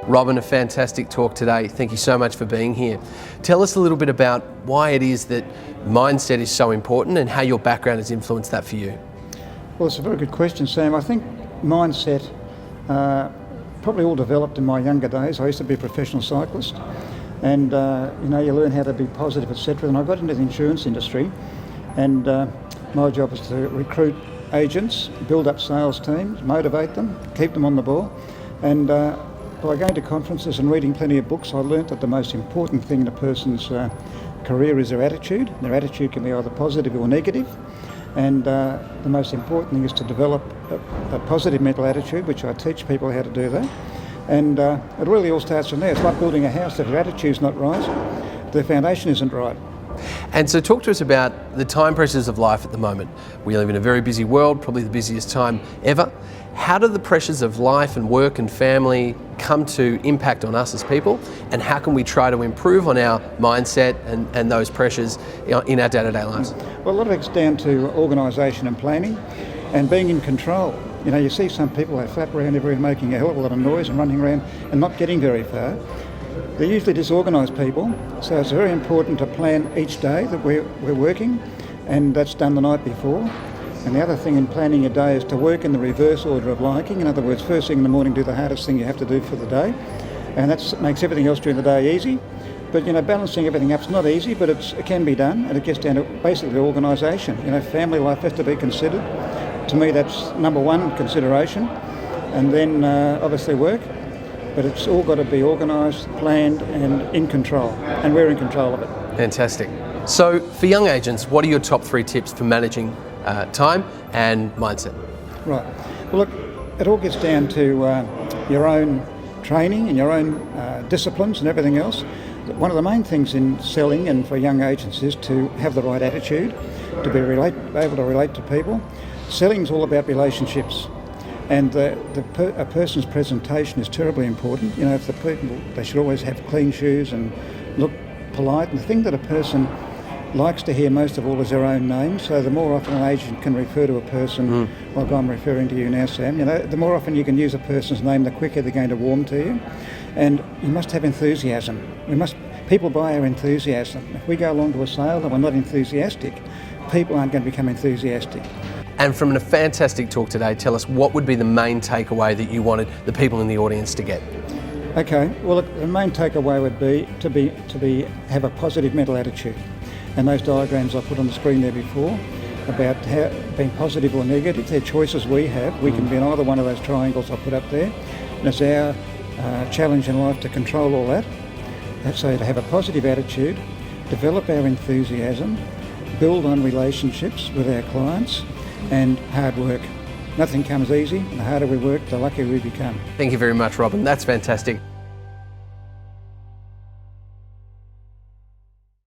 Robin, a fantastic talk today. Thank you so much for being here. Tell us a little bit about why it is that mindset is so important and how your background has influenced that for you. Well, it's a very good question, Sam. I think mindset probably all developed in my younger days. I used to be a professional cyclist, and you learn how to be positive, etc. And I got into the insurance industry, and my job was to recruit agents, build up sales teams, motivate them, keep them on the ball, and by going to conferences and reading plenty of books, I learnt that the most important thing in a person's career is their attitude. Their attitude can be either positive or negative, and the most important thing is to develop a positive mental attitude, which I teach people how to do that. And it really all starts from there. It's like building a house. If your attitude's not right, the foundation isn't right. And so talk to us about the time pressures of life at the moment. We live in a very busy world, probably the busiest time ever. How do the pressures of life and work and family come to impact on us as people, and how can we try to improve on our mindset and those pressures in our day-to-day lives? Well, a lot of it's down to organisation and planning and being in control. You see some people, they flap around everywhere making a hell of a lot of noise and running around and not getting very far. They're usually disorganised people, so it's very important to plan each day that we're working, and that's done the night before. And the other thing in planning your day is to work in the reverse order of liking. In other words, first thing in the morning, do the hardest thing you have to do for the day, and that makes everything else during the day easy. But balancing everything up is not easy, but it can be done, and it gets down to basically organisation. Family life has to be considered. To me, that's number one consideration, and then obviously work. But it's all got to be organised, planned, and in control, and we're in control of it. Fantastic. So for young agents, what are your top 3 tips for managing time and mindset? Right. Well, look, it all gets down to your own training and your own disciplines and everything else. One of the main things in selling and for young agents is to have the right attitude, to be able to relate to people. Selling's all about relationships. And a person's presentation is terribly important. If the people, they should always have clean shoes and look polite. And the thing that a person likes to hear most of all is their own name. So the more often an agent can refer to a person, like I'm referring to you now, Sam, the more often you can use a person's name, the quicker they're going to warm to you. And you must have enthusiasm. People buy our enthusiasm. If we go along to a sale and we're not enthusiastic, people aren't going to become enthusiastic. And from a fantastic talk today, tell us what would be the main takeaway that you wanted the people in the audience to get? Okay, well, the main takeaway would be to have a positive mental attitude. And those diagrams I put on the screen there before about how being positive or negative, they're choices we have. We can be in either one of those triangles I put up there. And it's our challenge in life to control all that. So to have a positive attitude, develop our enthusiasm, build on relationships with our clients, and hard work. Nothing comes easy, and the harder we work, the luckier we become. Thank you very much, Robin. That's fantastic.